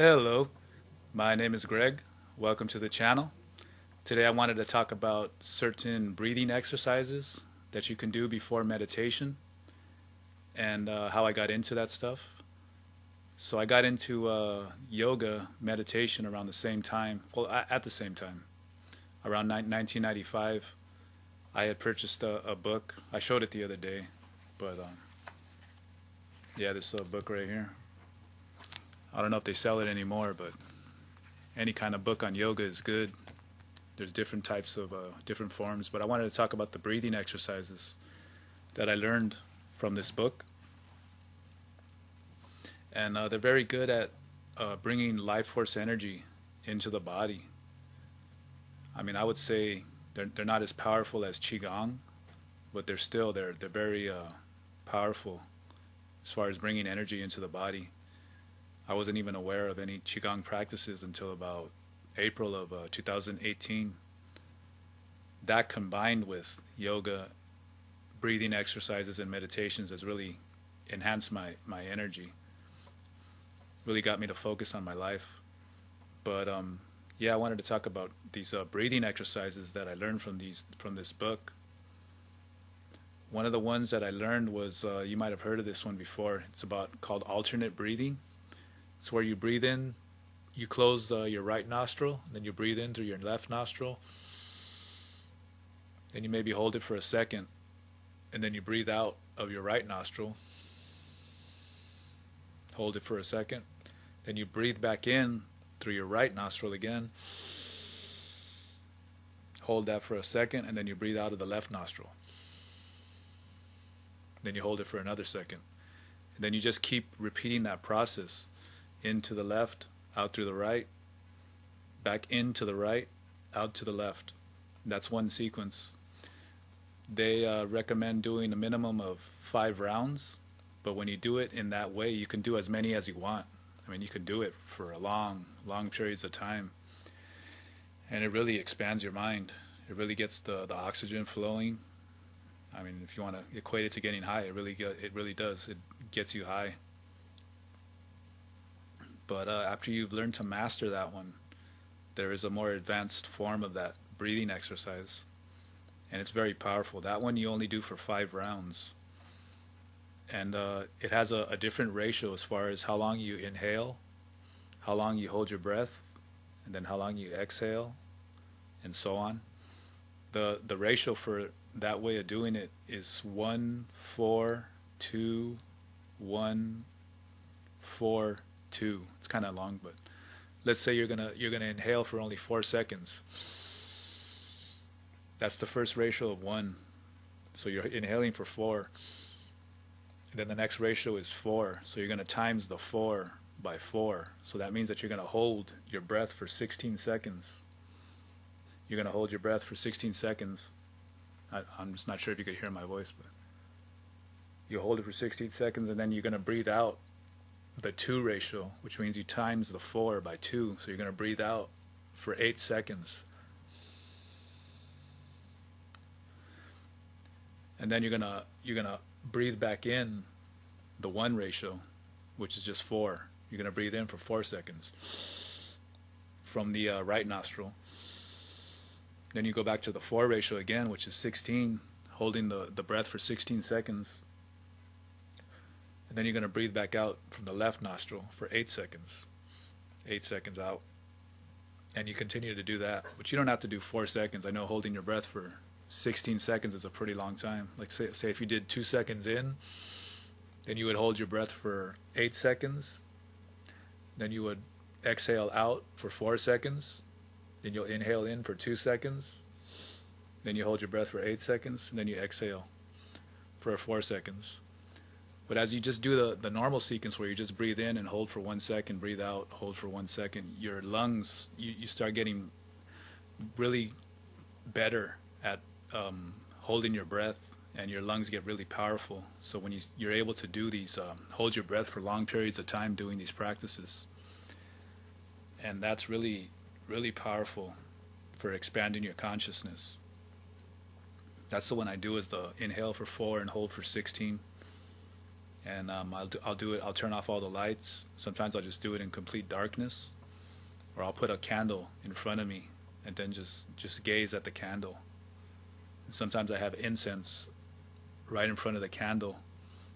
Hello, my name is Greg. Welcome to the channel. Today I wanted to talk about certain breathing exercises that you can do before meditation and how I got into that stuff. So I got into yoga meditation around the same time, at the same time, around 1995. I had purchased a book. I showed it the other day, but yeah, this book right here. I don't know if they sell it anymore, but any kind of book on yoga is good. There's different types of different forms, but I wanted to talk about the breathing exercises that I learned from this book, and they're very good at bringing life force energy into the body. I mean, I would say they're not as powerful as qigong, but they're very powerful as far as bringing energy into the body. I wasn't even aware of any qigong practices until about April of 2018. That combined with yoga, breathing exercises, and meditations has really enhanced my energy. Really got me to focus on my life. But yeah, I wanted to talk about these breathing exercises that I learned from this book. One of the ones that I learned was you might have heard of this one before. It's called alternate breathing. It's where you breathe in, you close your right nostril, then you breathe in through your left nostril, and you maybe hold it for a second, and then you breathe out of your right nostril, hold it for a second, then you breathe back in through your right nostril again, hold that for a second, and then you breathe out of the left nostril. Then you hold it for another second. And then you just keep repeating that process. Into the left, out through the right, back into the right, out to the left. That's one sequence. They recommend doing a minimum of 5 rounds, but when you do it in that way, you can do as many as you want. I mean, you can do it for a long periods of time, and it really expands your mind. It really gets the oxygen flowing. I mean, if you want to equate it to getting high, it really does. It gets you high. But after you've learned to master that one, there is a more advanced form of that breathing exercise. And it's very powerful. That one you only do for 5 rounds. And it has a different ratio as far as how long you inhale, how long you hold your breath, and then how long you exhale, and so on. The ratio for that way of doing it is 1, 4, 2, 1, 4, 2. It's kind of long, but let's say you're gonna inhale for only 4 seconds. That's the first ratio of 1. So you're inhaling for 4. And then the next ratio is 4. So you're gonna times the 4 by 4. So that means that you're gonna hold your breath for 16 seconds. You're gonna hold your breath for 16 seconds. I'm just not sure if you could hear my voice, but you hold it for 16 seconds, and then you're gonna breathe out the 2 ratio, which means you times the 4 by 2. So you're going to breathe out for 8 seconds. And then you're going to breathe back in the 1 ratio, which is just 4. You're going to breathe in for 4 seconds from the right nostril. Then you go back to the 4 ratio again, which is 16, holding the breath for 16 seconds. And then you're going to breathe back out from the left nostril for 8 seconds. 8 seconds out. And you continue to do that. But you don't have to do 4 seconds. I know holding your breath for 16 seconds is a pretty long time. Like say if you did 2 seconds in, then you would hold your breath for 8 seconds. Then you would exhale out for 4 seconds. Then you'll inhale in for 2 seconds. Then you hold your breath for 8 seconds. And then you exhale for 4 seconds. But as you just do the normal sequence where you just breathe in and hold for 1 second, breathe out, hold for 1 second, your lungs, you start getting really better at holding your breath, and your lungs get really powerful. So when you're able to do these, hold your breath for long periods of time doing these practices. And that's really, really powerful for expanding your consciousness. That's the one I do, is the inhale for 4 and hold for 16. And I'll do it. I'll turn off all the lights. Sometimes I'll just do it in complete darkness, or I'll put a candle in front of me and then just gaze at the candle. And sometimes I have incense right in front of the candle,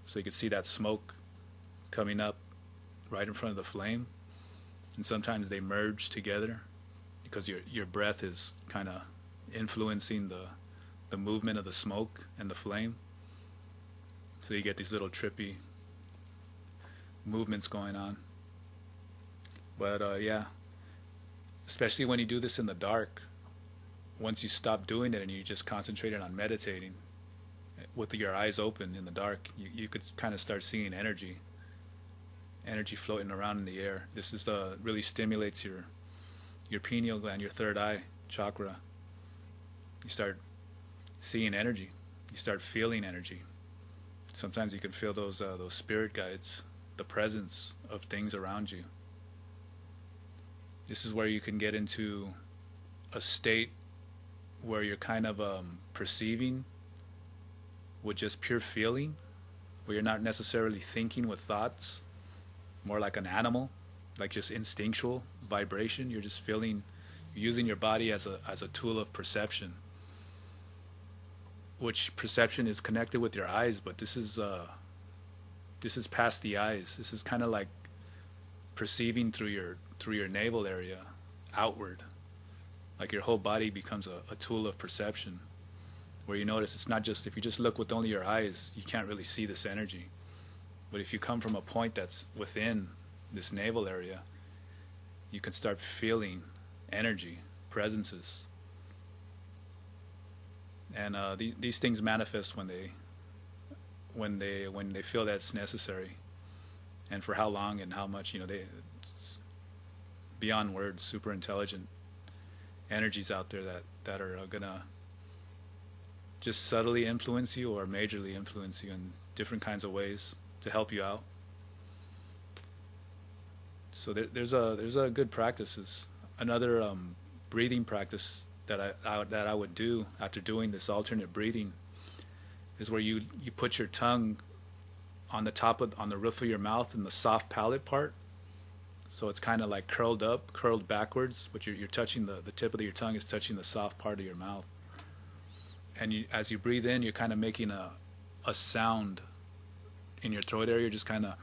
so you can see that smoke coming up right in front of the flame. And sometimes they merge together because your breath is kind of influencing the movement of the smoke and the flame. So you get these little trippy movements going on. But yeah, especially when you do this in the dark, once you stop doing it and you just concentrated on meditating with your eyes open in the dark, you could kind of start seeing energy floating around in the air. This is really stimulates your pineal gland, your third eye chakra. You start seeing energy. You start feeling energy. Sometimes you can feel those spirit guides, the presence of things around you. This is where you can get into a state where you're kind of perceiving with just pure feeling, where you're not necessarily thinking with thoughts, more like an animal, like just instinctual vibration. You're just feeling, you're using your body as a tool of perception, which perception is connected with your eyes, but this is past the eyes. This is kind of like perceiving through your navel area outward. Like your whole body becomes a tool of perception, where you notice it's not just, if you just look with only your eyes, you can't really see this energy. But if you come from a point that's within this navel area, you can start feeling energy, presences. And these things manifest when they feel that it's necessary, and for how long and how much. It's beyond words. Super intelligent energies out there that are gonna just subtly influence you or majorly influence you in different kinds of ways to help you out. So there's a good practices. Another breathing practice that I would do after doing this alternate breathing is where you put your tongue on the roof of your mouth in the soft palate part. So it's kind of like curled backwards, but you're touching the tip of your tongue is touching the soft part of your mouth. And as you breathe in, you're kind of making a sound in your throat area, just kind of.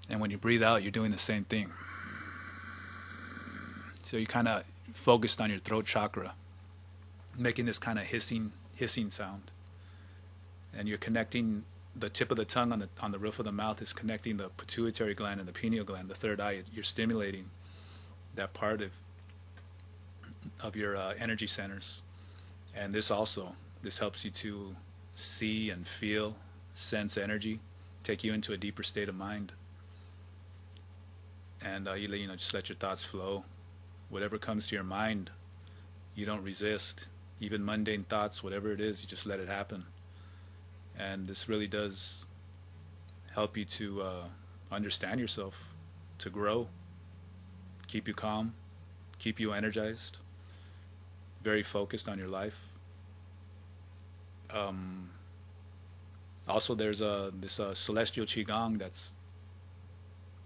And when you breathe out, you're doing the same thing. So you kind of focused on your throat chakra, making this kind of hissing sound. And you're connecting the tip of the tongue on the roof of the mouth is connecting the pituitary gland and the pineal gland, the third eye. You're stimulating that part of your energy centers. And this helps you to see and feel, sense energy, take you into a deeper state of mind. And you just let your thoughts flow. Whatever comes to your mind, you don't resist. Even mundane thoughts, whatever it is, you just let it happen. And this really does help you to understand yourself, to grow, keep you calm, keep you energized, very focused on your life. Also, there's this celestial qigong that's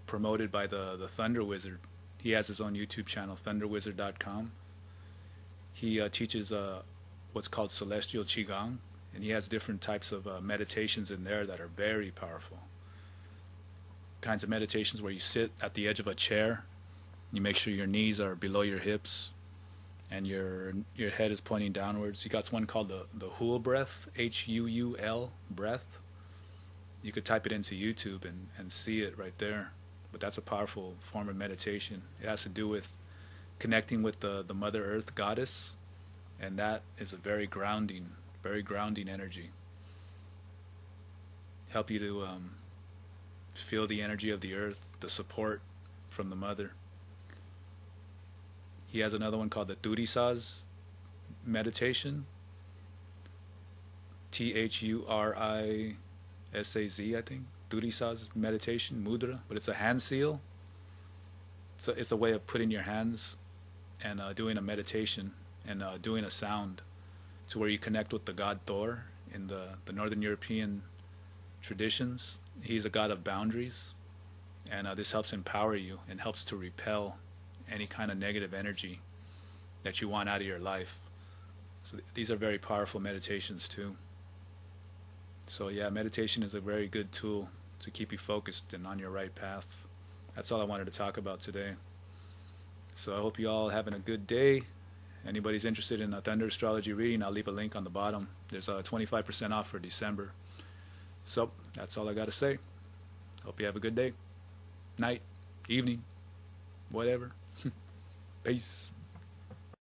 promoted by the Thunder Wizard. He has his own YouTube channel, thunderwizard.com. He teaches what's called celestial qigong, and he has different types of meditations in there that are very powerful. Kinds of meditations where you sit at the edge of a chair, you make sure your knees are below your hips, and your head is pointing downwards. He got one called the Huul breath, Huul breath. You could type it into YouTube and see it right there. But that's a powerful form of meditation. It has to do with connecting with the Mother Earth goddess, and that is a very grounding energy. Help you to feel the energy of the earth, the support from the mother. He has another one called the Thurisaz meditation. Thurisaz, I think. Thurisaz meditation, mudra, but it's a hand seal. So it's a way of putting your hands and doing a meditation and doing a sound to where you connect with the god Thor in the Northern European traditions. He's a god of boundaries, and this helps empower you and helps to repel any kind of negative energy that you want out of your life. So these are very powerful meditations too. So yeah, meditation is a very good tool to keep you focused and on your right path. That's all I wanted to talk about today. So I hope you all having a good day. Anybody's interested in a Thunder Astrology reading, I'll leave a link on the bottom. There's a 25% off for December. So that's all I got to say. Hope you have a good day, night, evening, whatever. Peace.